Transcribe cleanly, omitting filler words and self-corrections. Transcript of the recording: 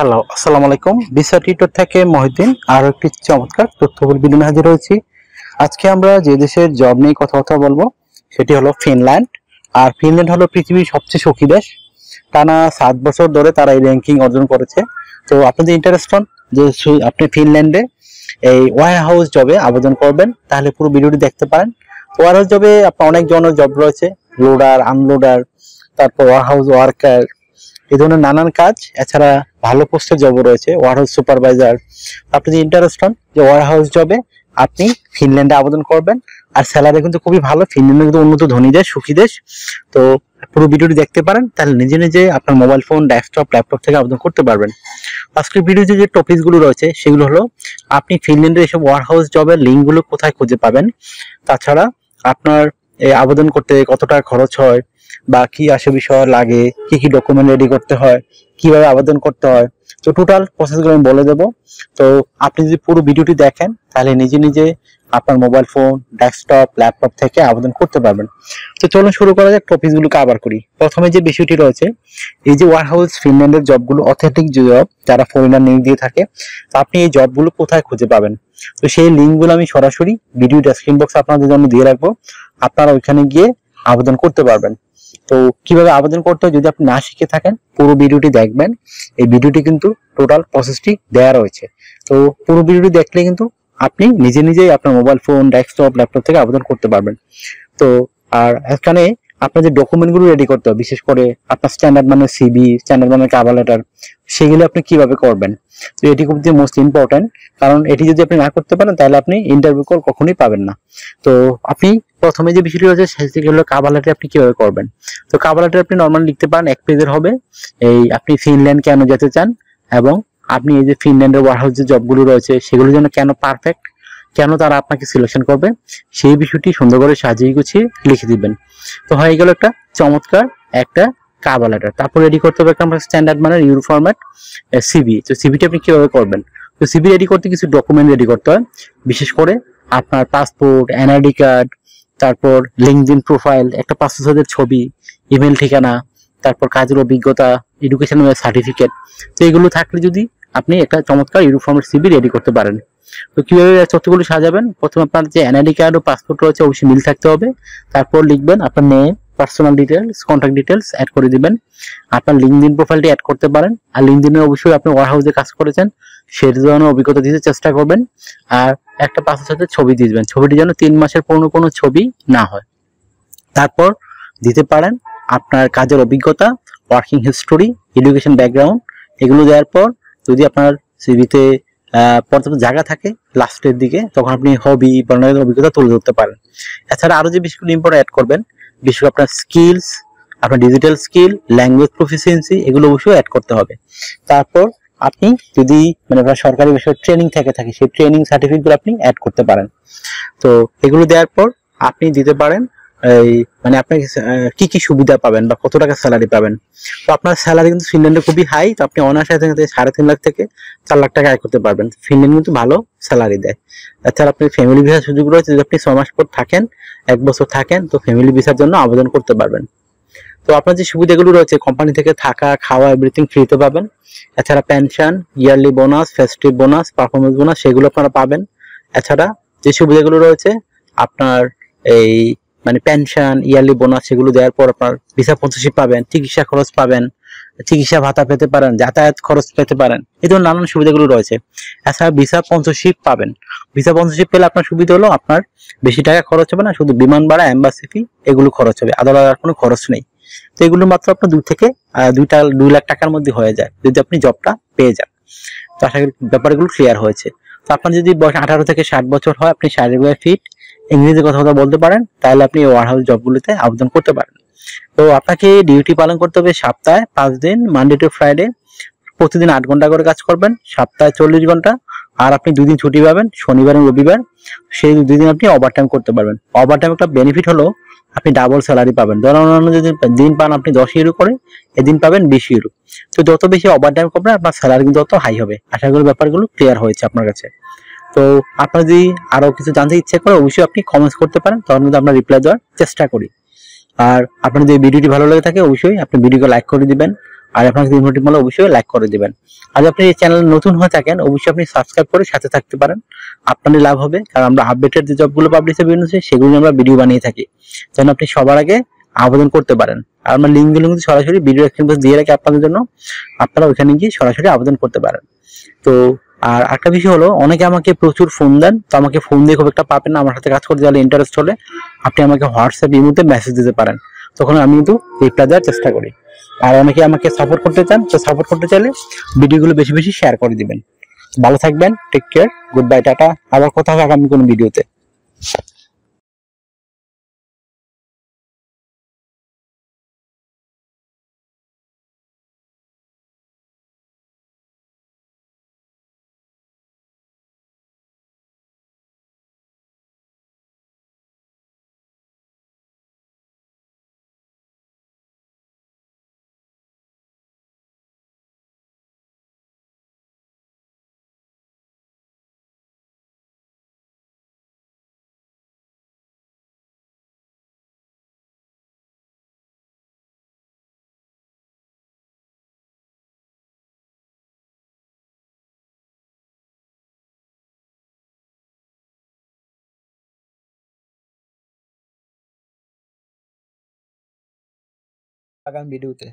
Hello, আসসালামু আলাইকুম। Visa tutor থেকে মহিউদ্দিন আরো একটি চমৎকার তথ্যবহুল ভিডিও নিয়ে হাজির হয়েছি। আজকে আমরা যে দেশের জব নিয়ে কথা বলবো সেটি হলো ফিনল্যান্ড। আর ফিনল্যান্ড হলো পৃথিবীর সবচেয়ে সুখী দেশ। টানা 7 বছর ধরে তারা এই র্যাঙ্কিং অর্জন করেছে। তো আপনি যদি ইন্টারেস্ট হন যে আপনি ফিনল্যান্ডে এই ওয়্যার হাউস জবে আবেদন করবেন, তাহলে পুরো ভিডিওটি দেখতে পারেন। ওয়্যার হাউস জবে আপনার অনেক ধরনের জব রয়েছে, লোডার, আনলোডার, তারপর ওয়্যার হাউস ওয়ার্কার, এই ধরনের নানান কাজ। এছাড়া ভালো পোস্টের জব রয়েছে, ওয়ারহাউস সুপারভাইজার। আপনি যদি ইন্টারেস্ট হন যে ওয়ারহাউস জবে আপনি ফিনল্যান্ডে আবেদন করবেন, আর স্যালারি কিন্তু খুবই ভালো। ফিনল্যান্ড কিন্তু উন্নত ধনী দেশ, সুখী দেশ। তো পুরো ভিডিওটি দেখতে পারেন, তাহলে নিজে নিজে আপনার মোবাইল ফোন, ডেস্কটপ, ল্যাপটপ থেকে আবেদন করতে পারবেন। আজকের ভিডিওতে যে টপিকগুলো রয়েছে সেগুলো হলো আপনি ফিনল্যান্ডের এসব ওয়ারহাউস জবের লিঙ্কগুলো কোথায় খুঁজে পাবেন, তাছাড়া আপনার আবেদন করতে কত টাকা খরচ হয়, বা কি আসে বিষয় লাগে, কি কি ডকুমেন্ট রেডি করতে হয়, কিভাবে আবেদন করতে হয়। তো টোটাল প্রসেসগুলো আমি বলে দেবো। তো আপনি যদি পুরো ভিডিওটি দেখেন তাহলে নিজে নিজে আপনার মোবাইল ফোন, ডেস্কটপ, ল্যাপটপ থেকে আবেদন করতে পারবেন। তো চলুন শুরু করা যাক, টপিকগুলো কভার করি। প্রথমে যে বিষয়টি রয়েছে, এই যে ওয়ারহাউস ফিনল্যান্ডের জবগুলো অথেন্টিক জব, যারা ফরেনার নিয়োগ দিয়ে থাকে, তো আপনি এই জবগুলো কোথায় খুঁজে পাবেন। তো সেই লিঙ্কগুলো আমি সরাসরি ভিডিও ডেসক্রিপশন বক্সে আপনাদের জন্য দিয়ে রাখবো, আপনারা ওইখানে গিয়ে আবেদন করতে পারবেন। তো কিভাবে আবেদন করতে হয় যদি আপনি না শিখে থাকেন, পুরো ভিডিওটি দেখবেন। এই ভিডিওটি কিন্তু টোটাল প্রসেসটি দেওয়া রয়েছে। তো পুরো ভিডিওটি দেখলে কিন্তু আপনি নিজে নিজেই আপনার মোবাইল ফোন, ডেস্কটপ, ল্যাপটপ থেকে আবেদন করতে পারবেন। তো আর এখানে আপনার যে ডকুমেন্টগুলো রেডি করতে হবে, বিশেষ করে আপনার স্ট্যান্ডার্ড মানের সিভি, স্ট্যান্ডার্ড মানের কভার লেটার, সেগুলো আপনি কিভাবে করবেন। তো এটি খুব মোস্ট ইম্পর্টেন্ট, কারণ এটি যদি আপনি না করতে পারেন তাহলে আপনি ইন্টারভিউ কল কখনোই পাবেন না। তো আপনি প্রথমে যে বিষয়টি রয়েছে সেটি হলো কভার লেটার আপনি কিভাবে করবেন। তো কভার লেটার আপনি নর্মালি লিখতে পারেন, 1 পেজের হবে। এই আপনি ফিনল্যান্ড কেন যেতে চান, এবং আপনি এই যে ফিনল্যান্ডের ওয়ারহাউস যে জবগুলো রয়েছে সেগুলোর জন্য কেন পারফেক্ট, কেন তারা আপনাকে সিলেকশন করবে, সেই বিষয়টি সুন্দর করে সাজিয়ে গুছিয়ে লিখে দিবেন। তো হয়ে গেল একটা চমৎকার একটা কভার লেটার। তারপর রেডি করতে হবে আপনার স্ট্যান্ডার্ড মানের ইউরো ফরম্যাট সিভি। তো সিভিটি আপনি কিভাবে করবেন। তো সিভি রেডি করতে কিছু ডকুমেন্ট রেডি করতে হয়, বিশেষ করে আপনার পাসপোর্ট, এনআইডি কার্ড, তারপর লিঙ্কডইন প্রোফাইল, একটা পাসপোর্টের ছবি, ইমেল ঠিকানা, তারপর কাজের অভিজ্ঞতা, এডুকেশন সার্টিফিকেট। তো এগুলো থাকলে যদি আপনি একটা চমৎকার ইউরো ফরম্যাট সিভি রেডি করতে পারেন। তো কিভাবে তথ্যগুলো সাজাবেন, প্রথমে আপনার যে এনআইডি কার্ড ও পাসপোর্ট রয়েছে অবশ্যই মিল থাকতে হবে। তারপর লিখবেন আপনার name, personal details, contact details add করে দিবেন। আপনার লিঙ্কডইন প্রোফাইলটি অ্যাড করতে পারেন, আর লিঙ্কডইনে অবশ্যই আপনি ওয়ারহাউসে কাজ করেছেন সেই ধরনের অভিজ্ঞতা দিতে চেষ্টা করবেন। আর একটা পাসপোর্টের সাথে ছবি দিয়ে দিবেন, ছবিটি যেন 3 মাসের পুরনো কোনো ছবি না হয়। তারপর দিতে পারেন আপনার কাজের অভিজ্ঞতা, ওয়ার্কিং হিস্টোরি, এডুকেশন ব্যাকগ্রাউন্ড। এগুলো দেওয়ার পর যদি আপনার সিভিতে পর্যাপ্ত জায়গা থাকে লাস্টের দিকে, তখন আপনি হবি বা অভিজ্ঞতা তুলে ধরতে পারেন। এছাড়া আরো যে বিষয়গুলো ইম্পর্টেন্ট অ্যাড করবেন, বিশেষ করে আপনার স্কিলস, আপনার ডিজিটাল স্কিল, ল্যাঙ্গুয়েজ প্রফিসিয়েন্সি, এগুলো অবশ্যই অ্যাড করতে হবে। তারপর আপনি যদি আপনার সরকারি বিষয়ে ট্রেনিং থেকে থাকে, সেই ট্রেনিং সার্টিফিকেটগুলো আপনি অ্যাড করতে পারেন। তো এগুলো দেওয়ার পর আপনি দিতে পারেন এই আপনি কি কি সুবিধা পাবেন বা কত টাকা স্যালারি পাবেন। তো আপনার স্যালারি কিন্তু ফিনল্যান্ডে খুবই হাই। তো আপনি অনায়াসে 3.5 লাখ থেকে 4 লাখ টাকা আয় করতে পারবেন। ফিনল্যান্ড কিন্তু ভালো স্যালারি দেয়। তাছাড়া আপনি ফ্যামিলি ভিসার সুযোগ রয়েছে, যদি আপনি 6 মাস পর থাকেন, 1 বছর থাকেন, তো ফ্যামিলি ভিসার জন্য আবেদন করতে পারবেন। তো আপনার যে সুবিধাগুলো রয়েছে, কোম্পানি থেকে থাকা, খাওয়া, এভরিথিং ফ্রিতে পাবেন। এছাড়া pension, yearly bonus, festive bonus, performance bonus, সেগুলো আপনারা পাবেন। এছাড়া যে সুবিধাগুলো রয়েছে আপনার এই পেনশন, ইয়ারলি বোনাস, সেগুলো দেওয়ার পর আপনার ভিসা স্পন্সরশিপ পাবেন, চিকিৎসা খরচ পাবেন, চিকিৎসা ভাতা পেতে পারেন, যাতায়াত খরচ পেতে পারেন, এই ধরনের নানান সুবিধাগুলো রয়েছে। এছাড়া ভিসা স্পন্সরশিপ পাবেন। ভিসা স্পন্সরশিপ পেলে আপনার সুবিধা হলো আপনার বেশি টাকা খরচ হবে না, শুধু বিমান ভাড়া, এম্বাসি ফি, এগুলো খরচ হবে, আদালত কোনো খরচ নেই। তো এগুলো মাত্র আপনার 2 থেকে 2 লাখ টাকার মধ্যে হয়ে যায় যদি আপনি জবটা পেয়ে যান। তো আশা করি ব্যাপারগুলো ক্লিয়ার হয়েছে। তো আপনার যদি বয়স 18 থেকে 60 বছর হয়, আপনি শারীরিকভাবে ফিট, ইংরেজি কথা বলতে পারেন, তাহলে আপনি ওয়ারহাউস জবগুলোতে আবেদন করতে পারেন। তো আপনাকে ডিউটি পালন করতে হবে সপ্তাহে 5 দিন, মানডে টু ফ্রাইডে। প্রতিদিন 8 ঘন্টা করে কাজ করবেন, সপ্তাহে 40 ঘন্টা। আর আপনি 2 দিন ছুটি পাবেন, শনিবার এবং রবিবার। সেই 2 দিন আপনি ওভারটাইম করতে পারবেন। ওভারটাইম একটা বেনিফিট হলো আপনি ডাবল স্যালারি পাবেন। ধরুন অন্যান্য যদি দিন পান আপনি 10 ইউরো করে, এদিন পাবেন 20 ইউরো। তো যত বেশি ওভারটাইম করবেন আপনার স্যালারি কিন্তু তত হাই হবে। আশা করি ব্যাপারগুলো ক্লিয়ার হয়েছে আপনার কাছে। তো আপনার যদি আরো কিছু জানতে ইচ্ছে করে অবশ্যই আপনি কমেন্টস করতে পারেন, তখন কিন্তু আমরা রিপ্লাই দেওয়ার চেষ্টা করি। আর আপনার যদি ভিডিওটি ভালো লেগে থাকে অবশ্যই আপনি ভিডিওকে লাইক করে দিবেন, আর আপনার যদি ইনফরমেটিভ মনে হয় অবশ্যই লাইক করে দিবেন। আর আপনি এই চ্যানেল নতুন হয়ে থাকেন অবশ্যই আপনি সাবস্ক্রাইব করে সাথে থাকতে পারেন, আপনারই লাভ হবে। কারণ আমরা আপডেটেড যে জবগুলো পাবলিশ হবে সেগুলো আমরা ভিডিও বানিয়ে থাকি, যেন আপনি সবার আগে আবেদন করতে পারেন। আর আমরা লিঙ্কগুলো কিন্তু সরাসরি ভিডিও ডেসক্রিপশনে দিয়ে রাখি আপনাদের জন্য, আপনারা ওইখানে গিয়ে সরাসরি আবেদন করতে পারেন। তো আর একটা বিষয় হলো, অনেকে আমাকে প্রচুর ফোন দেন, তো আমাকে ফোন দিয়ে খুব একটা পাবেন না। আমার সাথে কাজ করতে গেলে ইন্টারেস্ট হলে আপনি আমাকে হোয়াটসঅ্যাপ ইমোতে মেসেজ দিতে পারেন, তখন আমি কিন্তু রিপ্লাই দেওয়ার চেষ্টা করি। আর অনেকে আমাকে সাপোর্ট করতে চান, তো সাপোর্ট করতে চাইলে ভিডিওগুলো বেশি বেশি শেয়ার করে দিবেন। ভালো থাকবেন, take care, goodbye, tata. আবার কথা হবে আগামী কোনো ভিডিওতে। আগামী ভিডিওতে।